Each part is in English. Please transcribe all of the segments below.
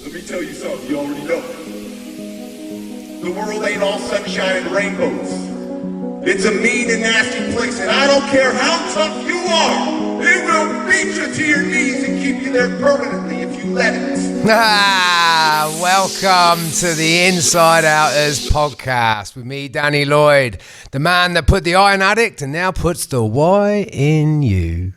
Let me tell you something you already know. The world ain't all sunshine and rainbows. It's a mean and nasty place, and I don't care how tough you are, it will beat you to your knees and keep you there permanently if you let it. Welcome to the InsideOutrz podcast with me, Danny Lloyd, the man that put the I in addict and now puts the Y in you.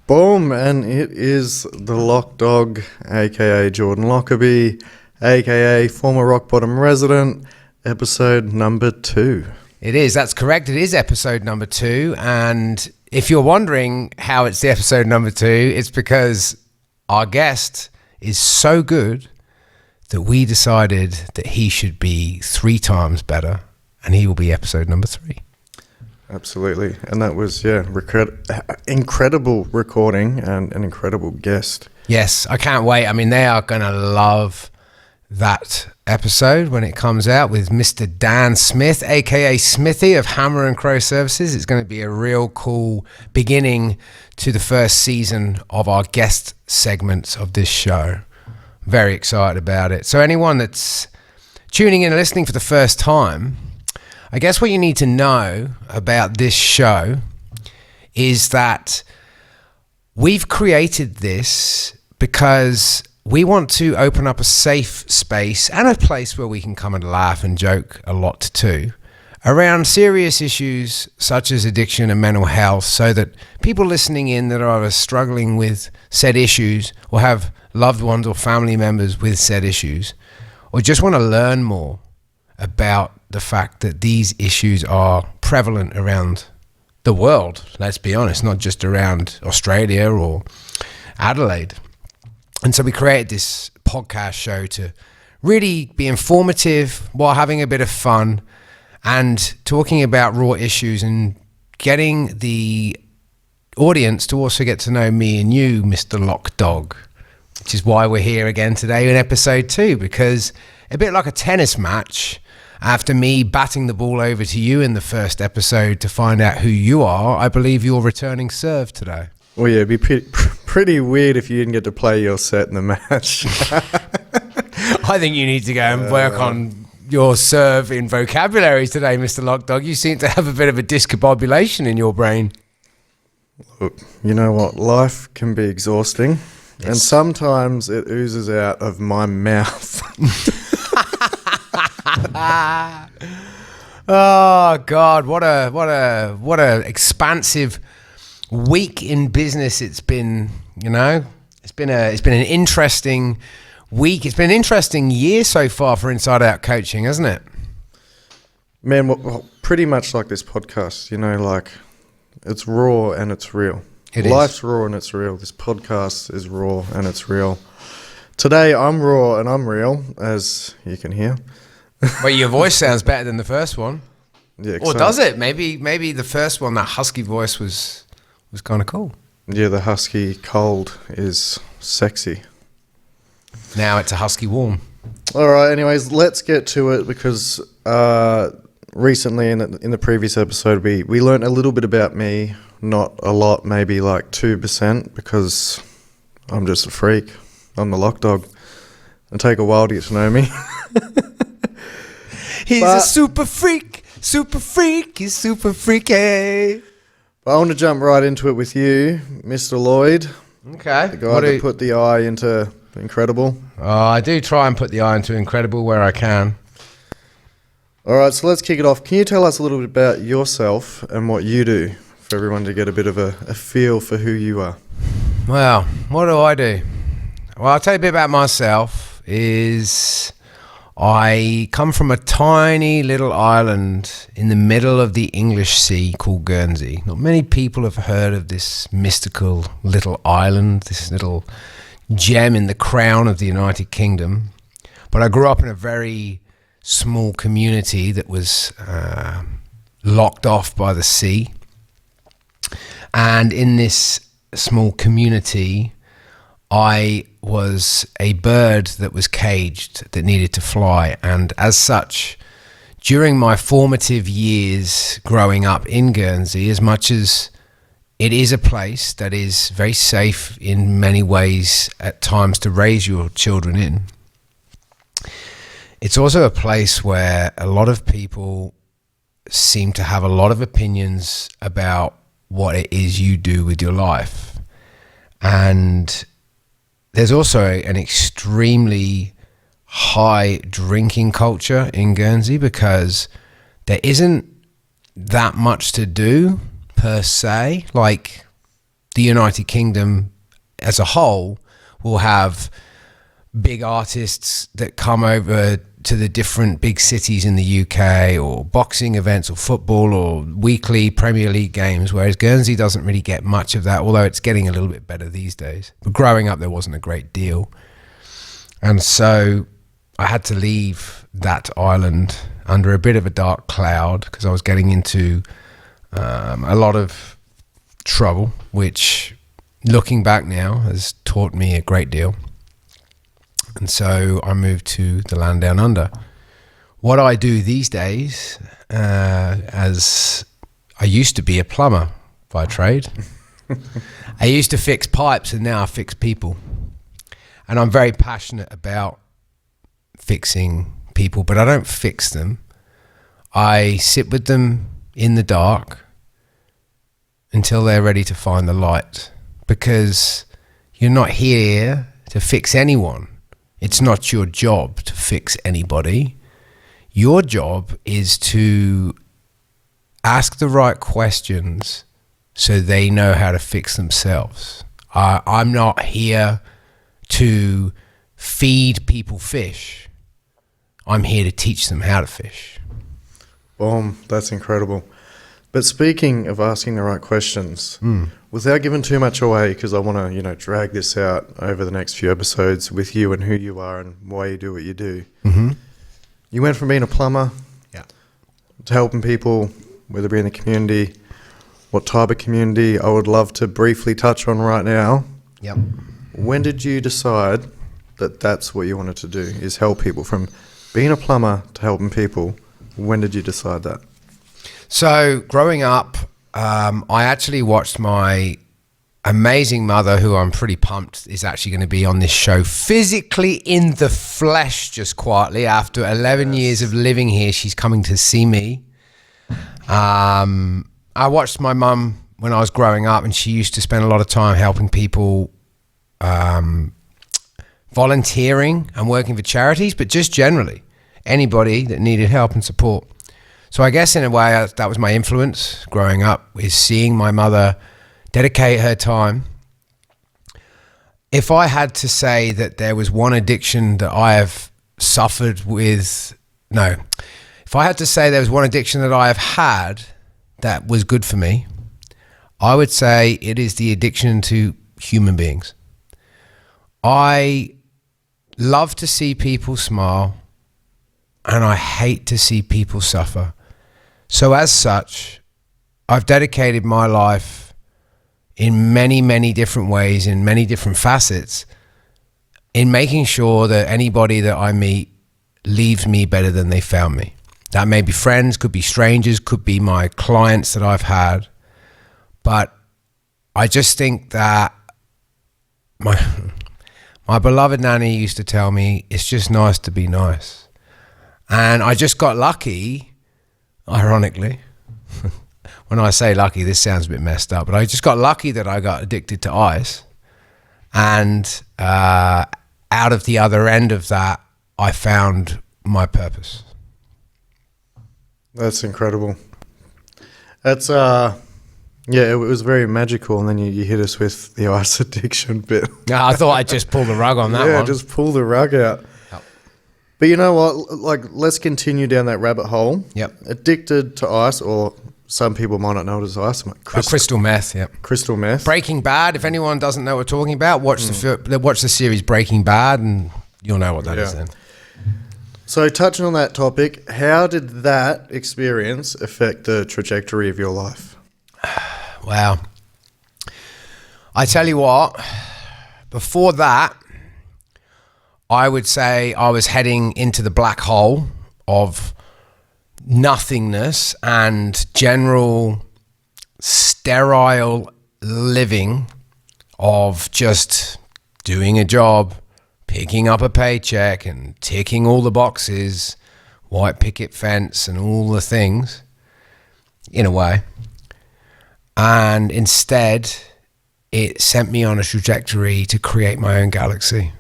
Boom, and it is the Lockdog, aka Jordan Lockerbie, aka former Rock Bottom resident, episode number 2. It is, that's correct. It is episode number 2. And if you're wondering how it's the episode number 2, it's because our guest is so good that we decided that he should be 3 times better, and he will be episode number 3. Absolutely, and that was, incredible recording and an incredible guest. Yes, I can't wait. I mean, they are going to love that episode when it comes out with Mr. Dan Smith, aka Smithy of Hammer and Crow Services. It's going to be a real cool beginning to the first season of our guest segments of this show. Very excited about it. So anyone that's tuning in and listening for the first time, I guess what you need to know about this show is that we've created this because we want to open up a safe space and a place where we can come and laugh and joke a lot too around serious issues such as addiction and mental health, so that people listening in that are either struggling with said issues or have loved ones or family members with said issues, or just want to learn more about the fact that these issues are prevalent around the world, let's be honest, not just around Australia or Adelaide. And so we created this podcast show to really be informative while having a bit of fun and talking about raw issues and getting the audience to also get to know me and you, Mr. Lockdog, which is why we're here again today in episode 2, because a bit like a tennis match, after me batting the ball over to you in the first episode to find out who you are, I believe you're returning serve today. Well, yeah, it'd be pretty weird if you didn't get to play your set in the match. I think you need to go and work on your serve in vocabulary today, Mr. Lockdog. You seem to have a bit of a discombobulation in your brain. Look, you know what? Life can be exhausting, yes, and sometimes it oozes out of my mouth. Oh God, what a expansive week in business it's been. You know, it's been an interesting week. It's been an interesting year so far for Inside Out coaching, hasn't it? Man, well, pretty much like this podcast. You know, like it's raw and it's real. Life's raw and it's real. This podcast is raw and it's real. Today I'm raw and I'm real, as you can hear. Well, your voice sounds better than the first one. Yeah, or does it? Maybe the first one, that husky voice was kind of cool. Yeah, the husky cold is sexy. Now it's a husky warm. All right, anyways, let's get to it, because recently in the previous episode we learned a little bit about me, not a lot, maybe like 2%, because I'm just a freak. I'm the Lockdog. It'll take a while to get to know me. He's a super freak, he's super freaky. I want to jump right into it with you, Mr. Lloyd. Okay. The guy that put the I into incredible. Oh, I do try and put the I into incredible where I can. All right, so let's kick it off. Can you tell us a little bit about yourself and what you do, for everyone to get a bit of a feel for who you are? Well, what do I do? Well, I'll tell you a bit about myself. I come from a tiny little island in the middle of the English Sea called Guernsey. Not many people have heard of this mystical little island, this little gem in the crown of the United Kingdom. But I grew up in a very small community that was locked off by the sea. And in this small community, I was a bird that was caged, that needed to fly. And as such, during my formative years growing up in Guernsey, as much as it is a place that is very safe in many ways at times to raise your children in, it's also a place where a lot of people seem to have a lot of opinions about what it is you do with your life. And there's also an extremely high drinking culture in Guernsey because there isn't that much to do per se. Like the United Kingdom as a whole will have big artists that come over to the different big cities in the UK, or boxing events or football or weekly Premier League games, whereas Guernsey doesn't really get much of that, although it's getting a little bit better these days. But growing up, there wasn't a great deal. And so I had to leave that island under a bit of a dark cloud because I was getting into a lot of trouble, which looking back now has taught me a great deal. And so I moved to the land down under. What I do these days, as I used to be a plumber by trade. I used to fix pipes and now I fix people. And I'm very passionate about fixing people, but I don't fix them. I sit with them in the dark until they're ready to find the light, because you're not here to fix anyone. It's not your job to fix anybody. Your job is to ask the right questions so they know how to fix themselves. I'm not here to feed people fish. I'm here to teach them how to fish. Boom, that's incredible. But speaking of asking the right questions, without giving too much away, because I want to, drag this out over the next few episodes with you and who you are and why you do what you do. Mm-hmm. You went from being a plumber Yeah. to helping people, whether it be in the community, what type of community, I would love to briefly touch on right now. Yep. When did you decide that that's what you wanted to do, is help people? From being a plumber to helping people, when did you decide that? So growing up, I actually watched my amazing mother, who I'm pretty pumped is actually going to be on this show physically in the flesh, just quietly. After 11 years of living here, she's coming to see me. I watched my mum when I was growing up, and she used to spend a lot of time helping people, volunteering and working for charities, but just generally anybody that needed help and support. So I guess in a way that was my influence growing up, is seeing my mother dedicate her time. If I had to say that there was one addiction that I have suffered with, if I had to say there was one addiction that I have had that was good for me, I would say it is the addiction to human beings. I love to see people smile, and I hate to see people suffer. So as such, I've dedicated my life in many, many different ways, in many different facets, in making sure that anybody that I meet leaves me better than they found me. That may be friends, could be strangers, could be my clients that I've had. But I just think that my beloved nanny used to tell me, it's just nice to be nice. And I just got lucky, ironically. When I say lucky, this sounds a bit messed up, but I just got lucky that I got addicted to ice. And out of the other end of that, I found my purpose. That's incredible. That's, it was very magical, and then you hit us with the ice addiction bit. I thought I'd just pull the rug on that one. Yeah, just pull the rug out. Yep. But you know what? Let's continue down that rabbit hole. Yep. Addicted to ice, or some people might not know it as ice. Crystal meth, yep. Crystal meth. Breaking Bad, if anyone doesn't know what we're talking about, watch the series Breaking Bad, and you'll know what that is then. So touching on that topic, how did that experience affect the trajectory of your life? Wow. I tell you what, before that, I would say I was heading into the black hole of nothingness and general sterile living of just doing a job, picking up a paycheck and ticking all the boxes, white picket fence and all the things, in a way. And instead, it sent me on a trajectory to create my own galaxy.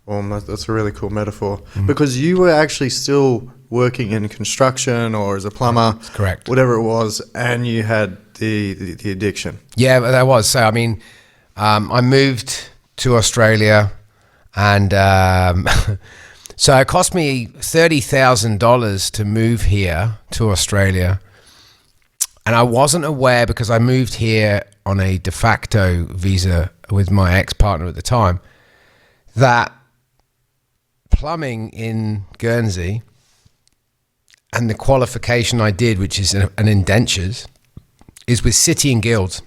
Well, that's a really cool metaphor. Because you were actually still working in construction or as a plumber. That's correct. Whatever it was, and you had the addiction. Yeah, but that was. So, I mean, I moved to Australia, and so it cost me $30,000 to move here to Australia. And I wasn't aware, because I moved here on a de facto visa with my ex-partner at the time, that plumbing in Guernsey and the qualification I did, which is an indentures, is with City and Guilds.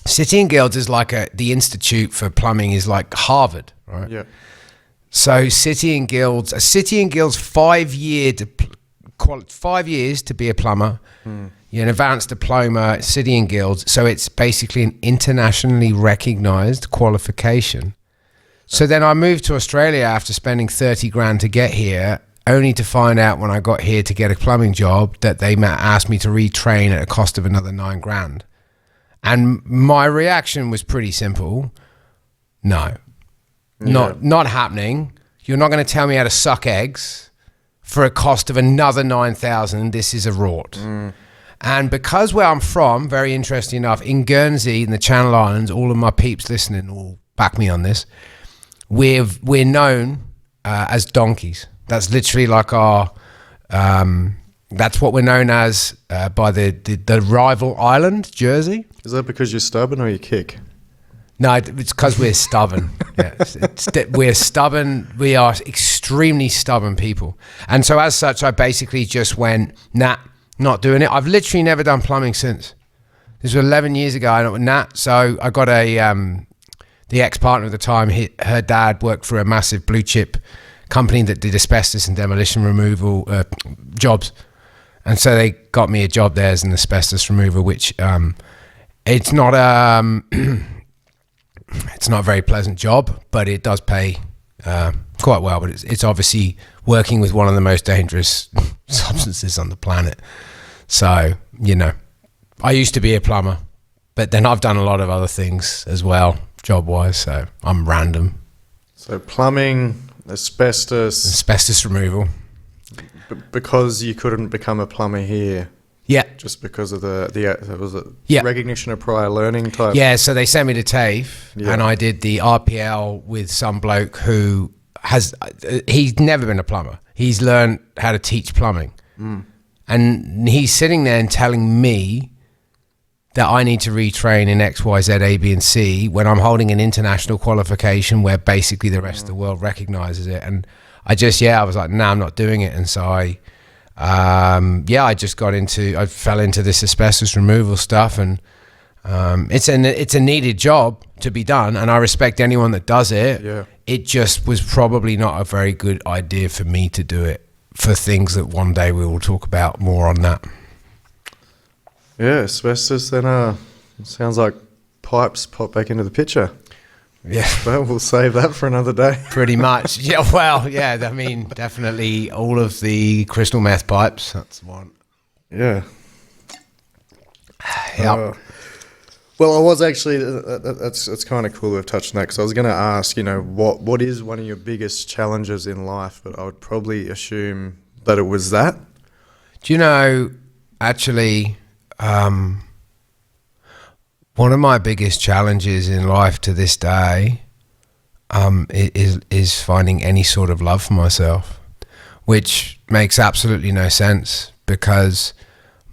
City and Guilds is like the institute for plumbing is like Harvard, right? Yeah. So City and Guilds 5 years to be a plumber. You're an advanced diploma, City and Guilds. So it's basically an internationally recognized qualification. So then I moved to Australia after spending 30 grand to get here, only to find out when I got here to get a plumbing job that they asked me to retrain at a cost of another 9 grand. And my reaction was pretty simple. No, not happening. You're not going to tell me how to suck eggs for a cost of another 9,000. This is a rort. And because where I'm from, very interesting enough, in Guernsey, in the Channel Islands, all of my peeps listening will back me on this. We're known as donkeys. That's literally like our. That's what we're known as by the rival island, Jersey. Is that because you're stubborn or you kick? No, it's because we're stubborn. Yeah, we're stubborn. We are extremely stubborn people. And so as such, I basically just went, nah, not doing it. I've literally never done plumbing since. This was 11 years ago. So I got the ex-partner at the time, her dad worked for a massive blue chip company that did asbestos and demolition removal jobs. And so they got me a job there as an asbestos remover, which it's not it's not a very pleasant job, but it does pay quite well. But it's obviously working with one of the most dangerous substances on the planet. So, I used to be a plumber, but then I've done a lot of other things as well, job-wise, so I'm random. So plumbing, asbestos removal. Because you couldn't become a plumber here. Yeah. Just because of the recognition of prior learning type. Yeah, so they sent me to TAFE and I did the RPL with some bloke who he's never been a plumber. He's learned how to teach plumbing. And he's sitting there and telling me that I need to retrain in X, Y, Z, A, B, and C when I'm holding an international qualification where basically the rest of the world recognizes it. And I was like, nah, I'm not doing it. And so I fell into this asbestos removal stuff, and it's a needed job to be done, and I respect anyone that does it. Yeah. It just was probably not a very good idea for me to do it for things that one day we will talk about more on that. Yeah, asbestos, then sounds like pipes pop back into the picture. Yeah. Well, we'll save that for another day. Pretty much. Yeah, well, yeah, I mean, definitely all of the crystal meth pipes, that's one. Yeah. Yep. Well, I was actually, that's kind of cool to have touched on that, because I was going to ask, what is one of your biggest challenges in life, but I would probably assume that it was that. Do you know, actually, one of my biggest challenges in life to this day is finding any sort of love for myself, which makes absolutely no sense, because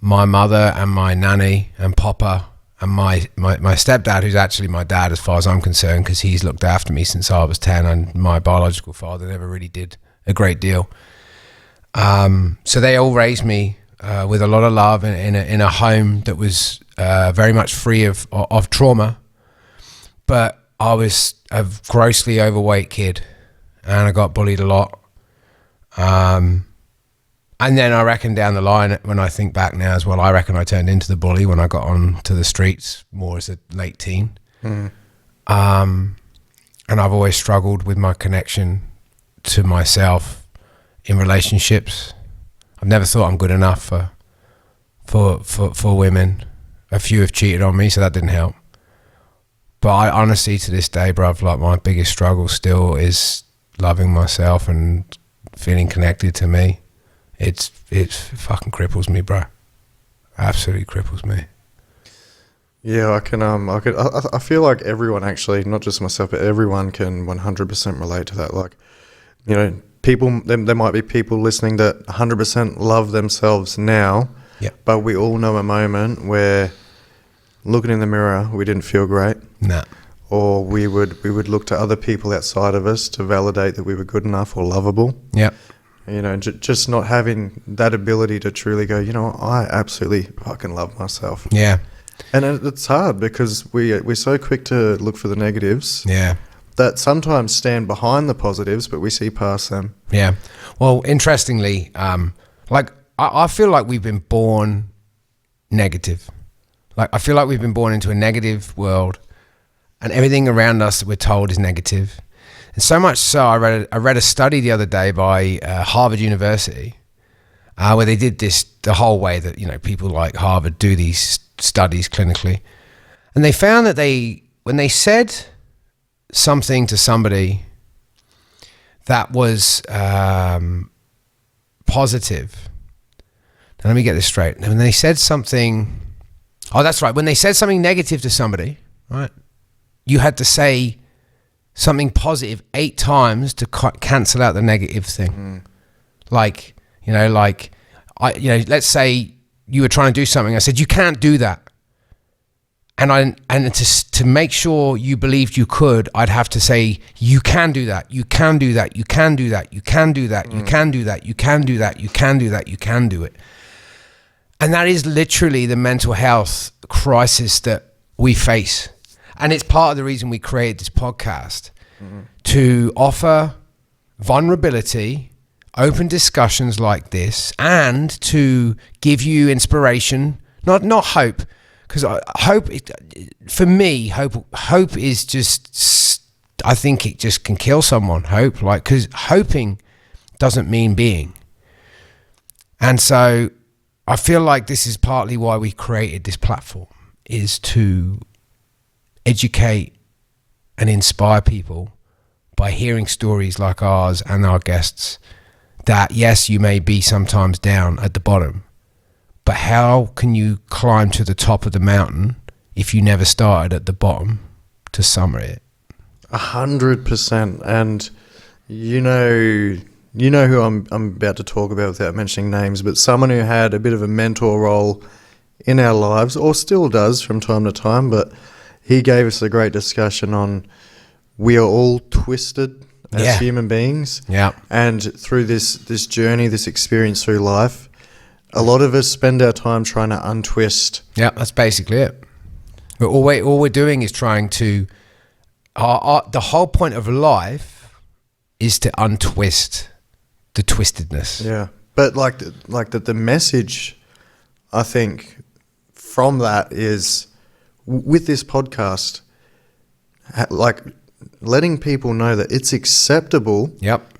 my mother and my nanny and papa and my stepdad, who's actually my dad as far as I'm concerned, because he's looked after me since I was 10, and my biological father never really did a great deal. So they all raised me with a lot of love in a home that was very much free of trauma. But I was a grossly overweight kid, and I got bullied a lot. And then I reckon down the line, when I think back now as well, I reckon I turned into the bully when I got on to the streets more as a late teen. And I've always struggled with my connection to myself in relationships. I've never thought I'm good enough for women. A few have cheated on me, so that didn't help. But I honestly, to this day, bruv, like my biggest struggle still is loving myself and feeling connected to me. It fucking cripples me, bro. Absolutely cripples me. Yeah, I feel like everyone actually, not just myself, but everyone can 100% relate to that. Like, you know, people, there might be people listening that 100% love themselves now, yeah. But we all know a moment where looking in the mirror, we didn't feel great. Nah. Or we would look to other people outside of us to validate that we were good enough or lovable. Yeah. You know, just not having that ability to truly go, you know, I absolutely fucking love myself. Yeah. And it's hard because we're so quick to look for the negatives. Yeah. That sometimes stand behind the positives, but we see past them. Yeah. Well, interestingly, like I feel like we've been born negative. Like I feel like we've been born into a negative world, and everything around us that we're told is negative. And so much so, I read a study the other day by Harvard University, where they did this the whole way that, you know, people like Harvard do these studies clinically, and they found that when they said something to somebody that was positive. Now let me get this straight. When they said something, oh, that's right. When they said something negative to somebody, right, you had to say something positive 8 times to cancel out the negative thing. Like, you know, let's say you were trying to do something. I said, you can't do that. And to make sure you believed you could, I'd have to say, you can do that. You can do that. You can do that. You can do that. You can do that. You can do that. You can do that. You can do it. And that is literally the mental health crisis that we face. And it's part of the reason we created this podcast, to offer vulnerability, open discussions like this, and to give you inspiration, not hope, because hope, for me, hope is just, I think it just can kill someone, hope, like, because hoping doesn't mean being. And so I feel like this is partly why we created this platform, is to educate and inspire people by hearing stories like ours and our guests, that yes, you may be sometimes down at the bottom, but how can you climb to the top of the mountain if you never started at the bottom to summit it? 100%. And you know who I'm about to talk about without mentioning names, but someone who had a bit of a mentor role in our lives, or still does from time to time, but he gave us a great discussion on we are all twisted as human beings. Yeah. And through this journey, this experience through life, a lot of us spend our time trying to untwist. Yeah, that's basically it. But all we're doing is trying to, the whole point of life is to untwist the twistedness. Yeah. But the message, I think, from that is, with this podcast, like letting people know that it's acceptable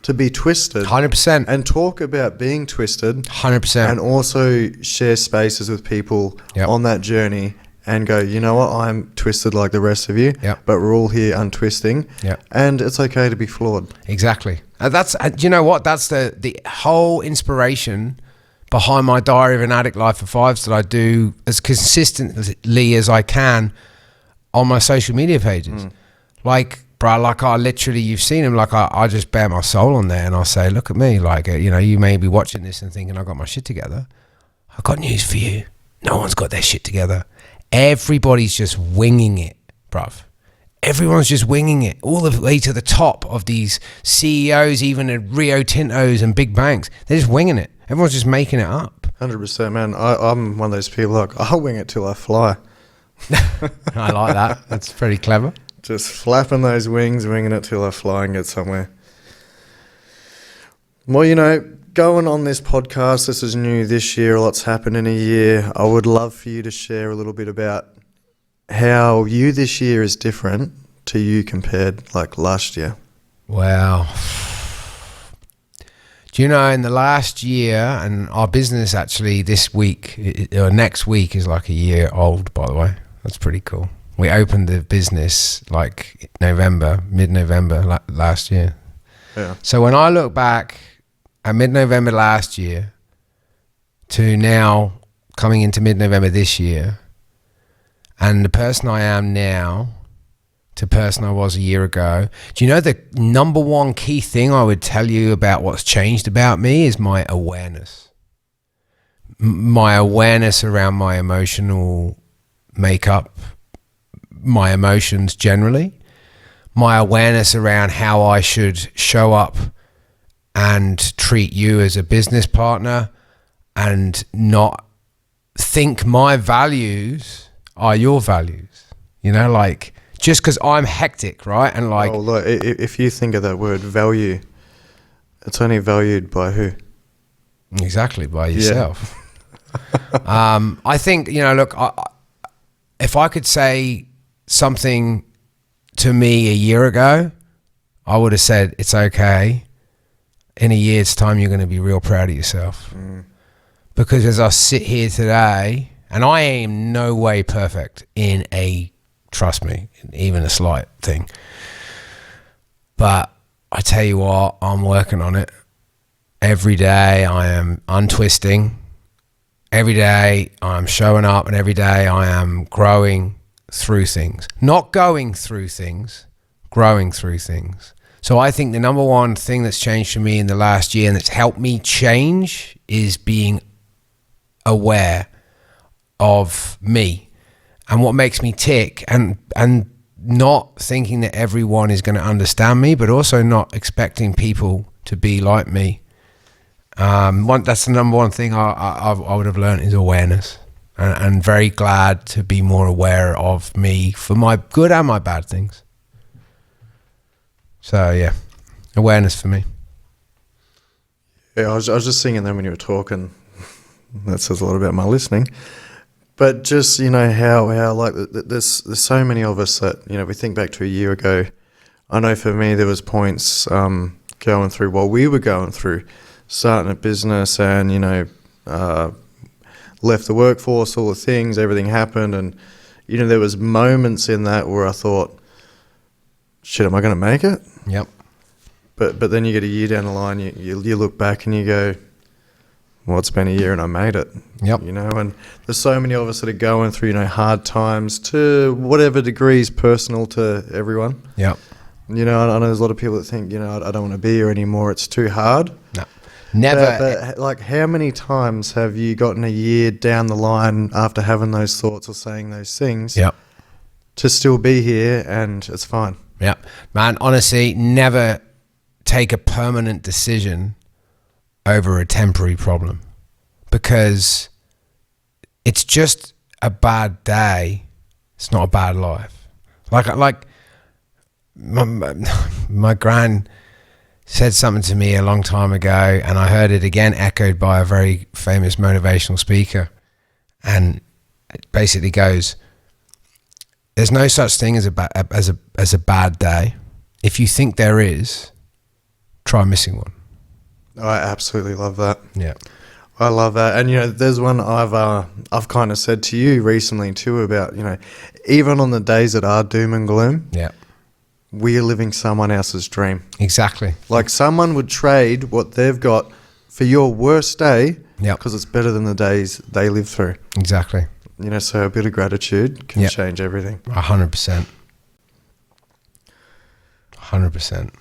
to be twisted. 100%. And talk about being twisted. 100%. And also share spaces with people on that journey and go, you know what, I'm twisted like the rest of you, but we're all here untwisting. And it's okay to be flawed. Exactly. That's, you know what, that's the whole inspiration behind my Diary of an Addict Life for Fives that I do as consistently as I can on my social media pages. Like, bro, like I literally, you've seen them, like I just bare my soul on there and I say, look at me, like, you know, you may be watching this and thinking I got my shit together. I've got news for you. No one's got their shit together. Everybody's just winging it, bruv. Everyone's just winging it all the way to the top of these CEOs, even at Rio Tintos and big banks. They're just winging it. Everyone's just making it up. 100%, man. I'm one of those people, like, I'll wing it till I fly. I like that. That's pretty clever. Just flapping those wings, winging it till I fly and get somewhere. Well, you know, going on this podcast, this is new this year. A lot's happened in a year. I would love for you to share a little bit about how you this year is different to you compared like last year? Wow. Do you know, in the last year, and our business actually this week, or next week, is like a year old, by the way. That's pretty cool. We opened the business like mid-November last year. Yeah. So when I look back at mid-November last year to now coming into mid-November this year, and the person I am now to person I was a year ago, do you know the number one key thing I would tell you about what's changed about me is my awareness. My awareness around my emotional makeup, my emotions generally, my awareness around how I should show up and treat you as a business partner and not think my values are your values. You know, like, just because I'm hectic, right? And like, oh, look, if you think of that word value, it's only valued by who? Exactly, by yourself. I think, you know, look, if I could say something to me a year ago, I would have said, it's okay. In a year's time, you're going to be real proud of yourself. Because as I sit here today, and I am no way perfect trust me, even a slight thing. But I tell you what, I'm working on it. Every day I am untwisting. Every day I'm showing up, and every day I am growing through things. Not going through things, growing through things. So I think the number one thing that's changed for me in the last year and that's helped me change is being aware of me and what makes me tick, and not thinking that everyone is going to understand me, but also not expecting people to be like me. That's the number one thing I would have learned is awareness, and very glad to be more aware of me for my good and my bad things. So yeah, awareness for me. Yeah, I was just singing that when you were talking. That says a lot about my listening. But just, you know, how like there's so many of us that, you know, we think back to a year ago. I know for me there was points going through while we were going through starting a business, and, you know, left the workforce, all the things, everything happened, and, you know, there was moments in that where I thought, shit, am I going to make it? Yep. But then you get a year down the line, you look back and you go, well, it's been a year and I made it. Yep. You know, and there's so many of us that are going through, you know, hard times to whatever degree is personal to everyone. Yep. You know, I know there's a lot of people that think, you know, I don't want to be here anymore. It's too hard. No. Never. But like, how many times have you gotten a year down the line after having those thoughts or saying those things? Yep. To still be here and it's fine. Yep. Man, honestly, never take a permanent decision over a temporary problem, because it's just a bad day. It's not a bad life. Like my gran said something to me a long time ago, and I heard it again echoed by a very famous motivational speaker, and it basically goes, there's no such thing as a bad day. If you think there is, try missing one. I absolutely love that. Yeah. I love that. And, you know, there's one I've kind of said to you recently too about, you know, even on the days that are doom and gloom, Yeah. we are living someone else's dream. Exactly. Like, someone would trade what they've got for your worst day, Yep. because it's better than the days they live through. Exactly. You know, so a bit of gratitude can Yep. change everything. 100%. 100%.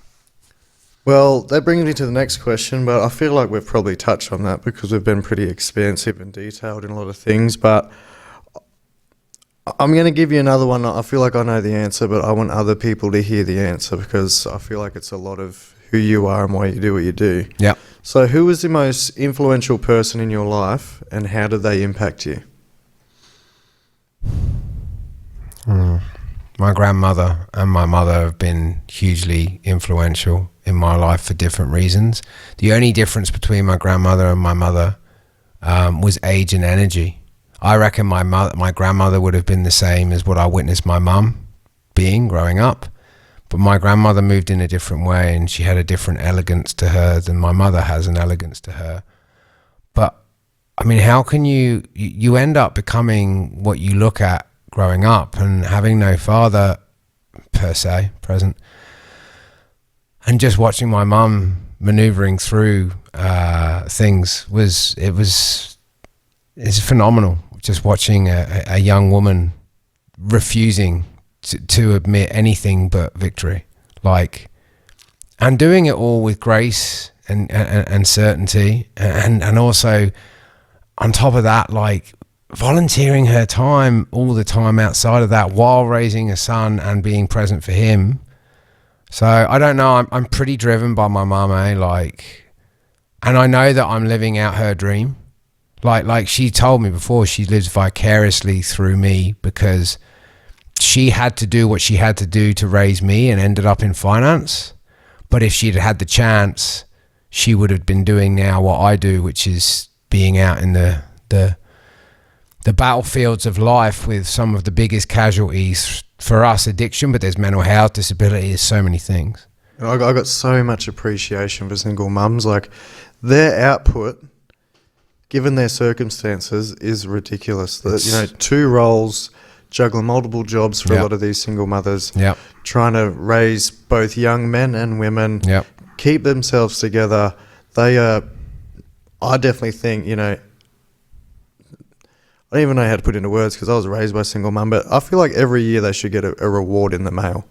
Well, that brings me to the next question, but I feel like we've probably touched on that because we've been pretty expansive and detailed in a lot of things. But I'm going to give you another one. I feel like I know the answer, but I want other people to hear the answer because I feel like it's a lot of who you are and why you do what you do. Yeah. So who was the most influential person in your life and how did they impact you? My grandmother and my mother have been hugely influential in my life for different reasons. The only difference between my grandmother and my mother was age and energy. I reckon my grandmother would have been the same as what I witnessed my mum being growing up. But my grandmother moved in a different way, and she had a different elegance to her than my mother has an elegance to her. But I mean, how can you end up becoming what you look at growing up and having no father per se present, and just watching my mum maneuvering through things it's phenomenal. Just watching a young woman refusing to admit anything but victory, and doing it all with grace and certainty, and also on top of that, volunteering her time all the time outside of that while raising a son and being present for him. So I don't know, I'm pretty driven by my mum, and I know that I'm living out her dream. Like she told me before, she lives vicariously through me because she had to do what she had to do to raise me and ended up in finance. But if she'd had the chance, she would have been doing now what I do, which is being out in the battlefields of life with some of the biggest casualties for us, addiction, but there's mental health, disability, there's so many things. I got so much appreciation for single mums. Their output, given their circumstances, is ridiculous. Two roles, juggling multiple jobs for a lot of these single mothers, trying to raise both young men and women, keep themselves together. They are, I definitely think, I don't even know how to put into words because I was raised by a single mum, but I feel like every year they should get a reward in the mail.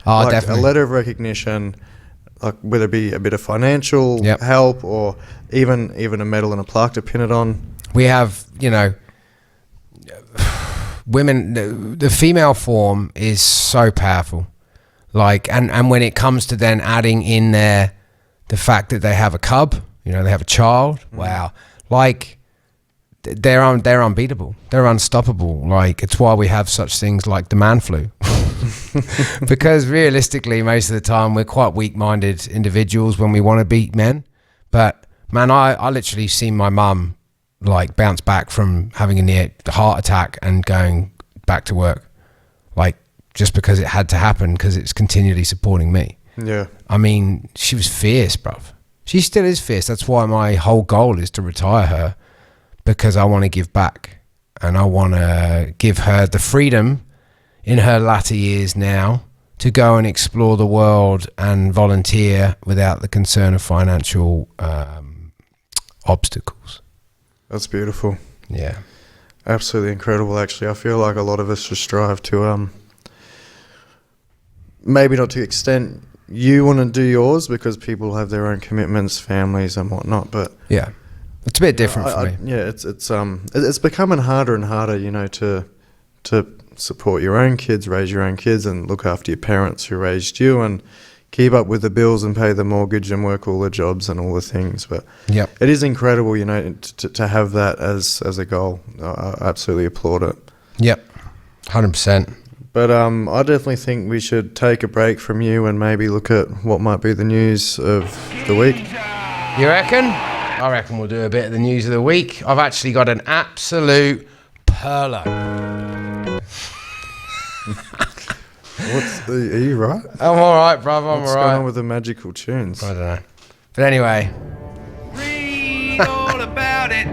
Oh, definitely. A letter of recognition, whether it be a bit of financial help or even a medal and a plaque to pin it on. We have, women, the female form is so powerful. And when it comes to then adding in there the fact that they have a cub, they have a child, wow. They're unbeatable. They're unstoppable. It's why we have such things like the man flu. Because realistically, most of the time, we're quite weak-minded individuals when we want to beat men. But, man, I literally seen my mum, bounce back from having a near heart attack and going back to work. Just because it had to happen, because it's continually supporting me. Yeah. I mean, she was fierce, bruv. She still is fierce. That's why my whole goal is to retire her. Because I want to give back, and I want to give her the freedom in her latter years now to go and explore the world and volunteer without the concern of financial obstacles. That's beautiful. Yeah. Absolutely incredible, actually. I feel like a lot of us should strive to, maybe not to the extent you want to do yours, because people have their own commitments, families and whatnot, but... Yeah. It's a bit different for me. It's becoming harder and harder, to support your own kids, raise your own kids, and look after your parents who raised you, and keep up with the bills and pay the mortgage and work all the jobs and all the things. But it is incredible, to have that as a goal. I absolutely applaud it. Yep, 100%. But I definitely think we should take a break from you and maybe look at what might be the news of the week. You reckon? I reckon we'll do a bit of the news of the week. I've actually got an absolute perler. Are you right? I'm all right, bruv. I'm all right. What's going on with the magical tunes? I don't know. But anyway. Read all about it.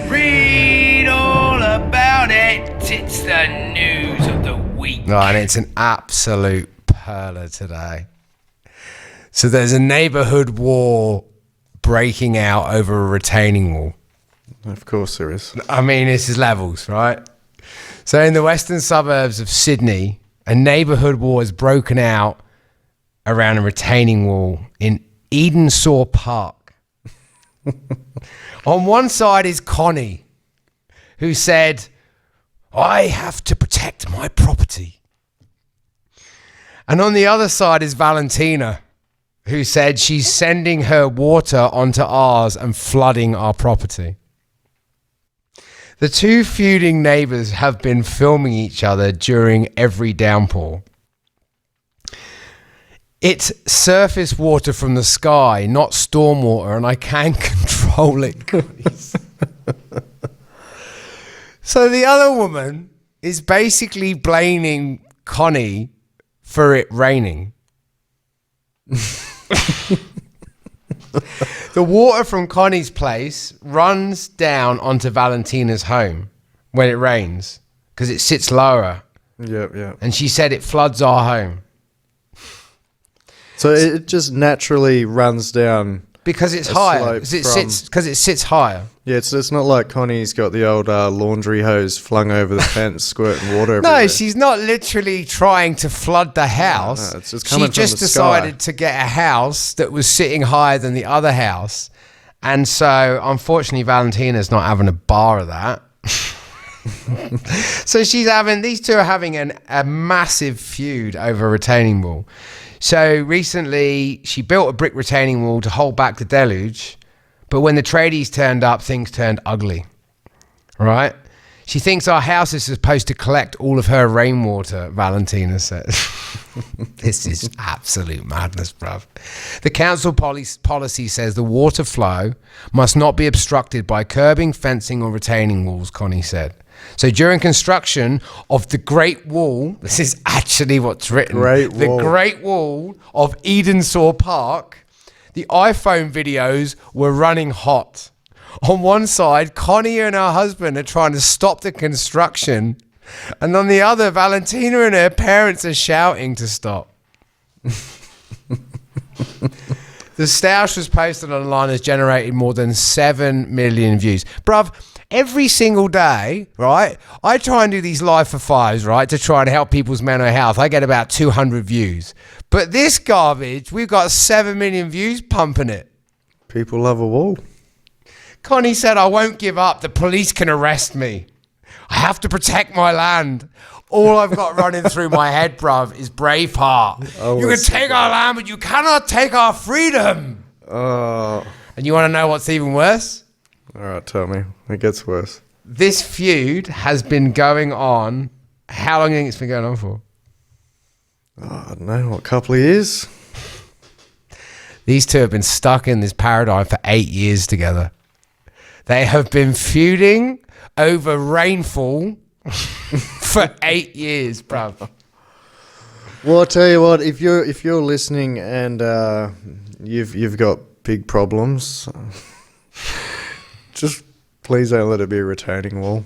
Read all about it. It's the news of the week. No, and it's an absolute perler today. So there's a neighbourhood war breaking out over a retaining wall. Of course there is. I mean, this is levels, right? So in the western suburbs of Sydney, a neighbourhood war has broken out around a retaining wall in Edensaw Park. On one side is Connie, who said, "I have to protect my property." And on the other side is Valentina, who said she's sending her water onto ours and flooding our property. The two feuding neighbours have been filming each other during every downpour. It's surface water from the sky, not storm water, and I can control it, guys. So the other woman is basically blaming Connie for it raining. The water from Connie's place runs down onto Valentina's home when it rains because it sits lower. Yeah. And she said it floods our home. So it just naturally runs down. Because it's a higher. slope Because it sits higher. Yeah, it's not like Connie's got the old laundry hose flung over the fence, squirting water everywhere. No, she's not literally trying to flood the house. No, it's just coming She just from the decided sky. to get a house that was sitting higher than the other house. And so, unfortunately, Valentina's not having a bar of that. So these two are having a massive feud over a retaining wall. So recently she built a brick retaining wall to hold back the deluge, but when the tradies turned up, things turned ugly, right? She thinks our house is supposed to collect all of her rainwater, Valentina says. This is absolute madness, bruv. The council policy says the water flow must not be obstructed by curbing, fencing or retaining walls, Connie said. So during construction of the Great Wall, this is actually what's written, the Great Wall of Edensaw Park, the iPhone videos were running hot. On one side, Connie and her husband are trying to stop the construction, and on the other, Valentina and her parents are shouting to stop. The stoush was posted online, has generated more than 7 million views. Bruv, every single day, right, I try and do these live for fives, right, to try and help people's mental health. I get about 200 views. But this garbage, we've got 7 million views pumping it. People love a wall. Connie said, I won't give up. The police can arrest me. I have to protect my land. All I've got running through my head, bruv, is Braveheart. You can take our land, but you cannot take our freedom. And you want to know what's even worse? All right, tell me. It gets worse. This feud has been going on. How long do you think it's been going on for? I don't know, what, a couple of years? These two have been stuck in this paradigm for 8 years together. They have been feuding over rainfall for 8 years, bruv. Well, I'll tell you what, if you're listening and you've got big problems, just please don't let it be a retaining wall.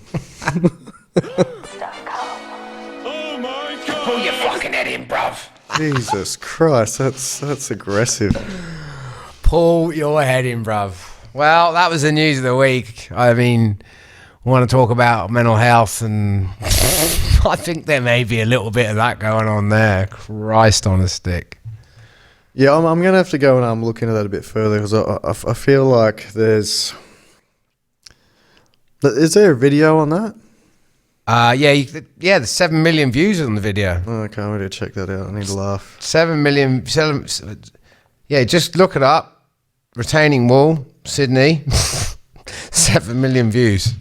Pull your fucking head in, bruv. Jesus Christ, that's aggressive. Pull your head in, bruv. Well, that was the news of the week. I mean, we want to talk about mental health, and I think there may be a little bit of that going on there. Christ on a stick. Yeah, I'm going to have to go and look into that a bit further because I feel like there's... Is there a video on that? There's 7 million views on the video. Okay, I'm going to check that out. I need to laugh. 7 million. Yeah, just look it up. Retaining wall, Sydney. 7 million views.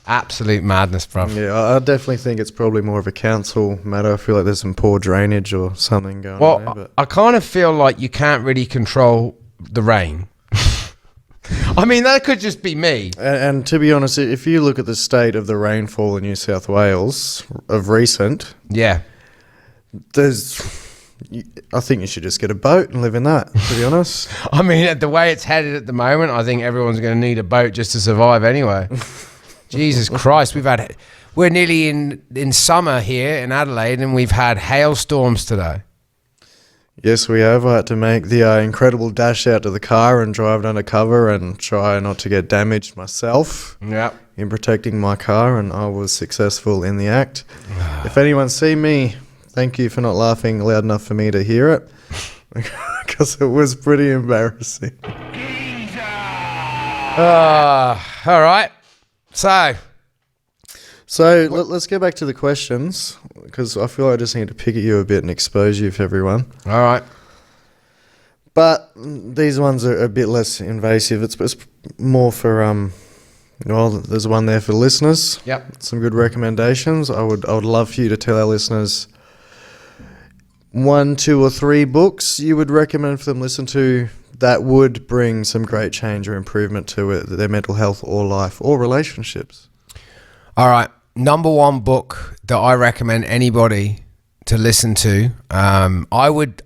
Absolute madness, bruv. Yeah, I definitely think it's probably more of a council matter. I feel like there's some poor drainage or something going on there. But I kind of feel like you can't really control the rain. I mean, that could just be me. And to be honest, if you look at the state of the rainfall in New South Wales of recent, Yeah. I think you should just get a boat and live in that, to be honest. I mean, the way it's headed at the moment, I think everyone's going to need a boat just to survive anyway. Jesus Christ, we're nearly in summer here in Adelaide, and we've had hailstorms today. Yes, we have. I had to make the incredible dash out to the car and drive it undercover and try not to get damaged myself in protecting my car, and I was successful in the act. If anyone's seen me, thank you for not laughing loud enough for me to hear it, because it was pretty embarrassing. All right. So let's get back to the questions, because I feel like I just need to pick at you a bit and expose you for everyone. All right. But these ones are a bit less invasive. It's more for there's one there for the listeners. Yep. Some good recommendations. I would love for you to tell our listeners 1, 2, or 3 books you would recommend for them to listen to that would bring some great change or improvement to their mental health or life or relationships. All right. Number 1 book that I recommend anybody to listen to.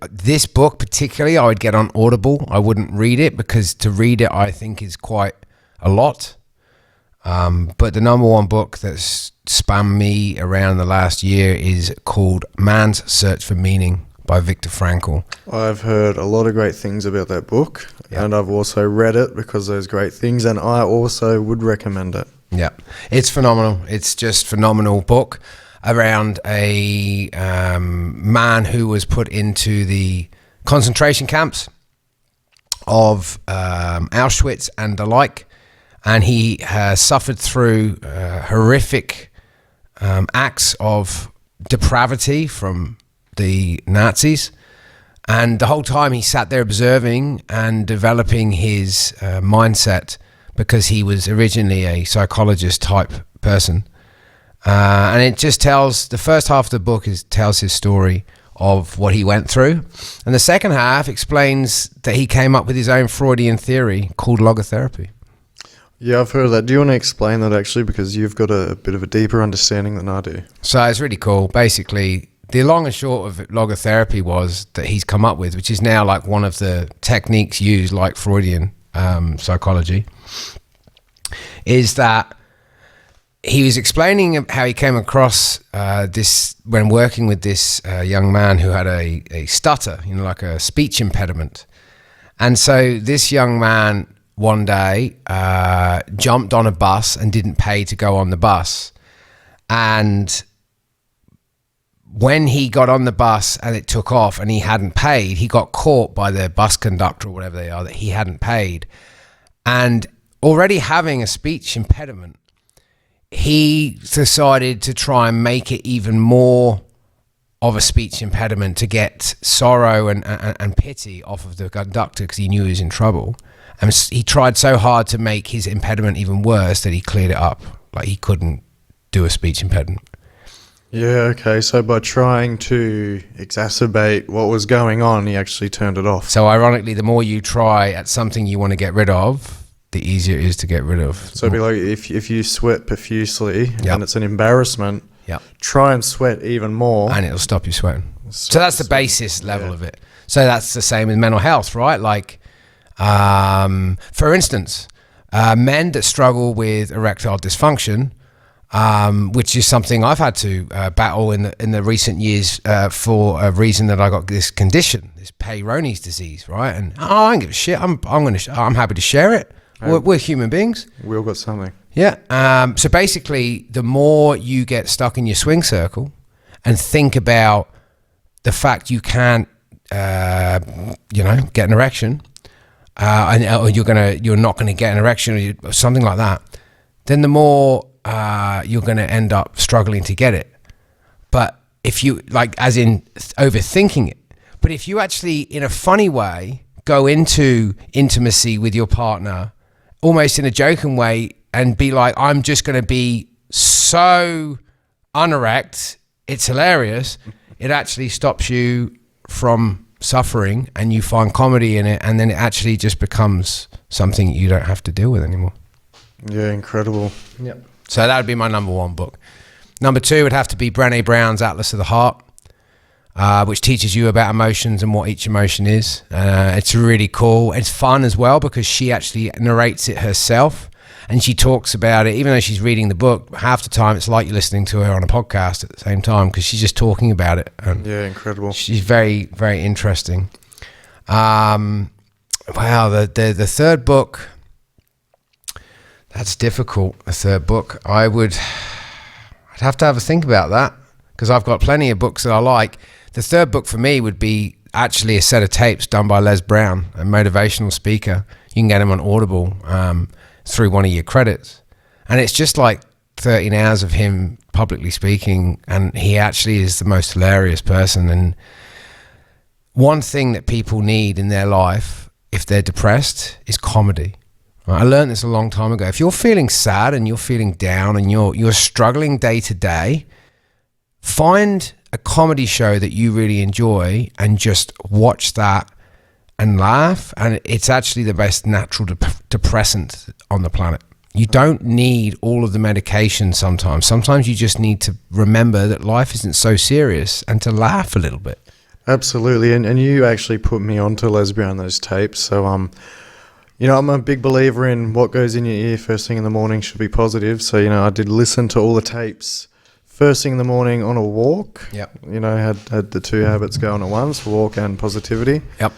This book particularly, I would get on Audible. I wouldn't read it because to read it, I think is quite a lot. But the number one book that's spammed me around the last year is called Man's Search for Meaning by Viktor Frankl. I've heard a lot of great things about that book, and I've also read it because there's great things, and I also would recommend it. Yeah, it's phenomenal. It's just phenomenal book around a man who was put into the concentration camps of Auschwitz and the like, and he has suffered through horrific acts of depravity from the Nazis, and the whole time he sat there observing and developing his mindset, because he was originally a psychologist type person, and it just tells, the first half of the book tells his story of what he went through, and the second half explains that he came up with his own Freudian theory called logotherapy. Yeah, I've heard of that. Do you want to explain that actually, because you've got a bit of a deeper understanding than I do? So it's really cool. Basically, the long and short of logotherapy was that he's come up with, which is now like one of the techniques used like Freudian psychology, is that he was explaining how he came across this when working with this young man who had a stutter, like a speech impediment. And so this young man one day jumped on a bus and didn't pay to go on the bus. And when he got on the bus and it took off and he hadn't paid, he got caught by the bus conductor or whatever they are that he hadn't paid. And already having a speech impediment, he decided to try and make it even more of a speech impediment to get sorrow and pity off of the conductor, because he knew he was in trouble. And he tried so hard to make his impediment even worse that he cleared it up. Like, he couldn't do a speech impediment. Yeah, okay. So by trying to exacerbate what was going on, he actually turned it off. So ironically, the more you try at something you want to get rid of, the easier it is to get rid of. So it'd be like if you sweat profusely and it's an embarrassment, try and sweat even more. And it'll stop you sweating. So that's the basis level of it. So that's the same with mental health, right? Like, for instance, men that struggle with erectile dysfunction, which is something I've had to battle in the recent years for a reason that I got this condition, this Peyronie's disease, right? And I don't give a shit. I'm happy to share it. We're human beings. We all got something. Yeah. So basically, the more you get stuck in your swing circle and think about the fact you can't, get an erection, or you're not gonna get an erection or something like that, then the more you're going to end up struggling to get it. But if you, like, as in overthinking it, but if you actually, in a funny way, go into intimacy with your partner, almost in a joking way, and be like, I'm just going to be so unerect, it's hilarious, it actually stops you from suffering, and you find comedy in it, and then it actually just becomes something you don't have to deal with anymore. Yeah, incredible. Yep. So that would be my number one book. Number two would have to be Brené Brown's Atlas of the Heart, which teaches you about emotions and what each emotion is. It's really cool. It's fun as well because she actually narrates it herself, and she talks about it. Even though she's reading the book, half the time it's like you're listening to her on a podcast at the same time, because she's just talking about it. And yeah, incredible. She's very, very interesting. Wow, the third book... That's difficult, the third book. I'd have to have a think about that, because I've got plenty of books that I like. The third book for me would be actually a set of tapes done by Les Brown, a motivational speaker. You can get him on Audible through one of your credits. And it's just like 13 hours of him publicly speaking, and he actually is the most hilarious person. And one thing that people need in their life, if they're depressed, is comedy. I learned this a long time ago. If you're feeling sad and you're feeling down and you're struggling day to day, find a comedy show that you really enjoy and just watch that and laugh. And it's actually the best natural depressant on the planet. You don't need all of the medication sometimes. Sometimes you just need to remember that life isn't so serious and to laugh a little bit. Absolutely, and you actually put me onto Lesbia on those tapes. So, I'm a big believer in what goes in your ear first thing in the morning should be positive. So, I did listen to all the tapes first thing in the morning on a walk. Yep. Had the two habits going at once, walk and positivity. Yep.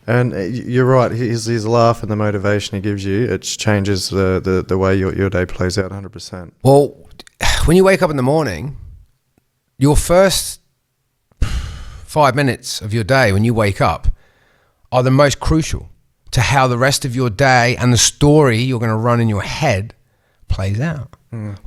And you're right, his laugh and the motivation he gives you, it changes the way your day plays out 100%. Well, when you wake up in the morning, your first 5 minutes of your day when you wake up are the most crucial to how the rest of your day and the story you're going to run in your head plays out.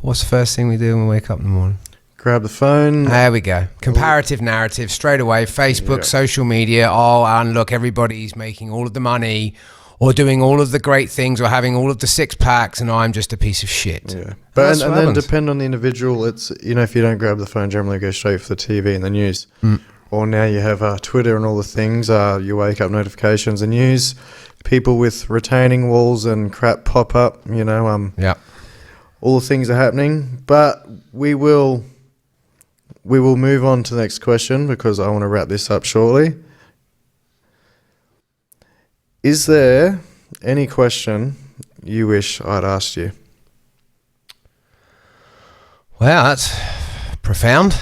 What's the first thing we do when we wake up in the morning? Grab the phone. There we go. Comparative narrative straight away. Facebook, social media. Oh, and look, everybody's making all of the money or doing all of the great things or having all of the six packs and I'm just a piece of shit. Yeah. But and then depend on the individual. It's, if you don't grab the phone, generally go straight for the TV and the news. Or now you have Twitter and all the things, you wake up notifications and news, people with retaining walls and crap pop up, all the things are happening. But we will move on to the next question because I want to wrap this up shortly. Is there any question you wish I'd asked you? Wow, that's profound.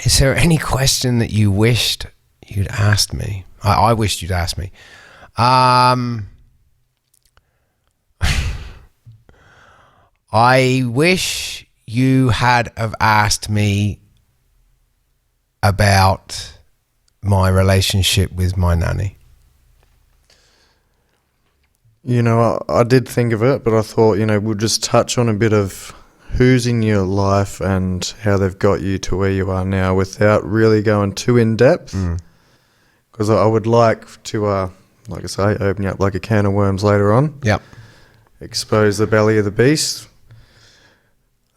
Is there any question that you wished you'd asked me? I wished you'd asked me. I wish you had have asked me about my relationship with my nanny. I did think of it, but I thought, we'll just touch on a bit of who's in your life and how they've got you to where you are now without really going too in depth. Because I would like to, like I say, open you up like a can of worms later on. Yep. Expose the belly of the beast.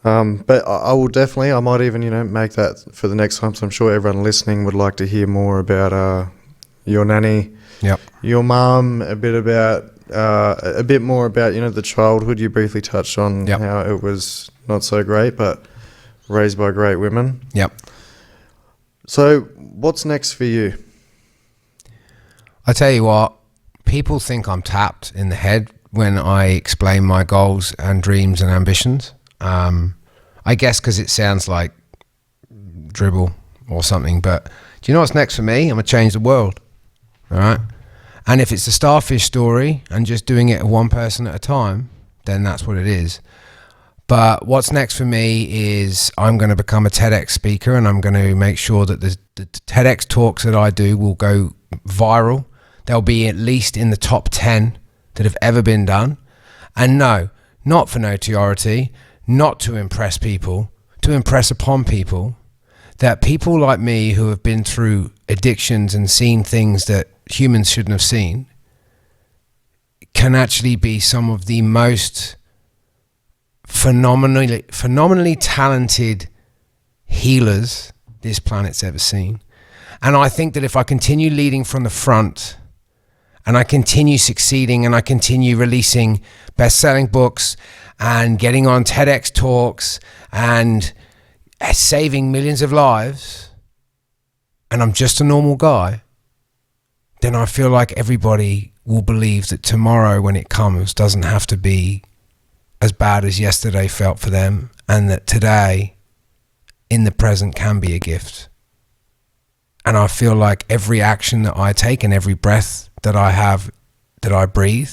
But I will definitely, I might even, make that for the next time. So I'm sure everyone listening would like to hear more about your nanny, your mum, a bit more about, the childhood. You briefly touched on how it was not so great, but raised by great women. Yep. So what's next for you? I tell you what, people think I'm tapped in the head when I explain my goals and dreams and ambitions. I guess because it sounds like dribble or something, but do you know what's next for me? I'm going to change the world. All right. And if it's a starfish story and just doing it one person at a time, then that's what it is. But what's next for me is I'm going to become a TEDx speaker and I'm going to make sure that the TEDx talks that I do will go viral. They'll be at least in the top 10 that have ever been done. And no, not for notoriety, not to impress people, to impress upon people, that people like me who have been through addictions and seen things that humans shouldn't have seen can actually be some of the most phenomenally talented healers this planet's ever seen. And I think that if I continue leading from the front and I continue succeeding and I continue releasing best-selling books and getting on TEDx talks and saving millions of lives, and I'm just a normal guy, then I feel like everybody will believe that tomorrow when it comes doesn't have to be as bad as yesterday felt for them, and that today in the present can be a gift. And I feel like every action that I take and every breath that I have, that I breathe,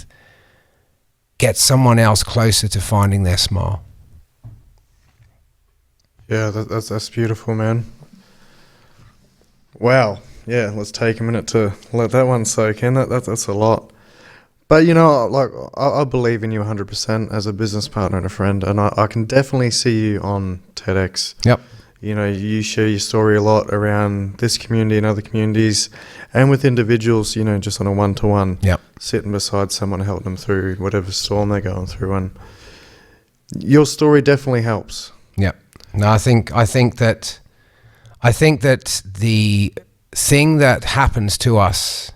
gets someone else closer to finding their smile. Yeah, that's beautiful, man. Wow. Yeah, let's take a minute to let that one soak in. That's a lot. But, I believe in you 100% as a business partner and a friend, and I can definitely see you on TEDx. Yep. You share your story a lot around this community and other communities and with individuals, just on a one-to-one. Yep. Sitting beside someone, helping them through whatever storm they're going through. And your story definitely helps. Yep. No, I think that the thing that happens to us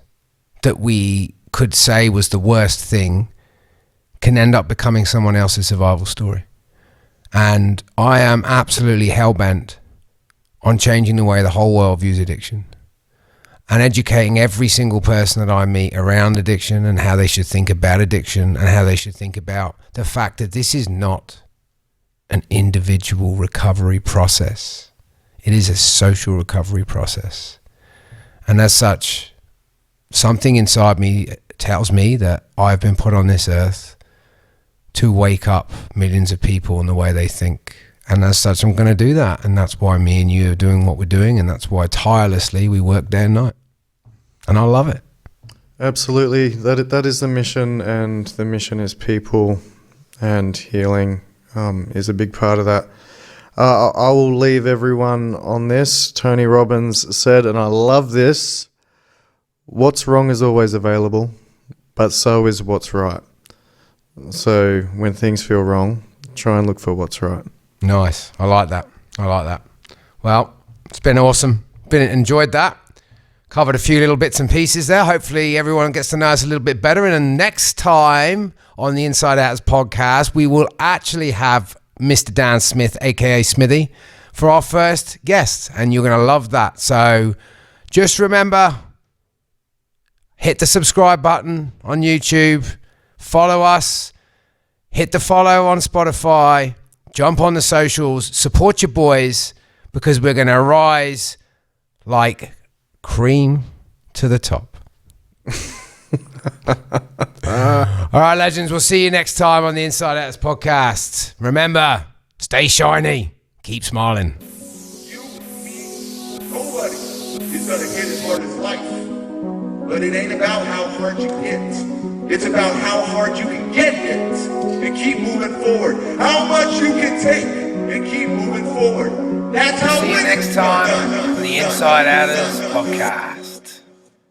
that we could say was the worst thing can end up becoming someone else's survival story. And I am absolutely hell-bent on changing the way the whole world views addiction and educating every single person that I meet around addiction and how they should think about addiction and how they should think about the fact that this is not an individual recovery process. It is a social recovery process. And as such, something inside me tells me that I've been put on this earth to wake up millions of people in the way they think. And as such, I'm going to do that. And that's why me and you are doing what we're doing. And that's why tirelessly we work day and night. And I love it. Absolutely. That is the mission, and the mission is people, and healing is a big part of that. I will leave everyone on this. Tony Robbins said, and I love this, what's wrong is always available, but so is what's right. So when things feel wrong, try and look for what's right. Nice. I like that. Well, it's been awesome. Enjoyed that. Covered a few little bits and pieces there. Hopefully everyone gets to know us a little bit better. And then next time on the InsideOutrz podcast, we will actually have Mr. Dan Smith, aka Smithy, for our first guest. And you're going to love that. So just remember, hit the subscribe button on YouTube. Follow us. Hit the follow on Spotify. Jump on the socials. Support your boys, because we're going to rise like cream to the top. All right, legends. We'll see you next time on the InsideOutrz podcast. Remember, stay shiny. Keep smiling. Nobody is gonna hit as hard as life. But it ain't about how hard you hit. It's about how hard you can get hit and keep moving forward. How much you can take and keep moving forward. That's how. See you next time on the InsideOutrz podcast.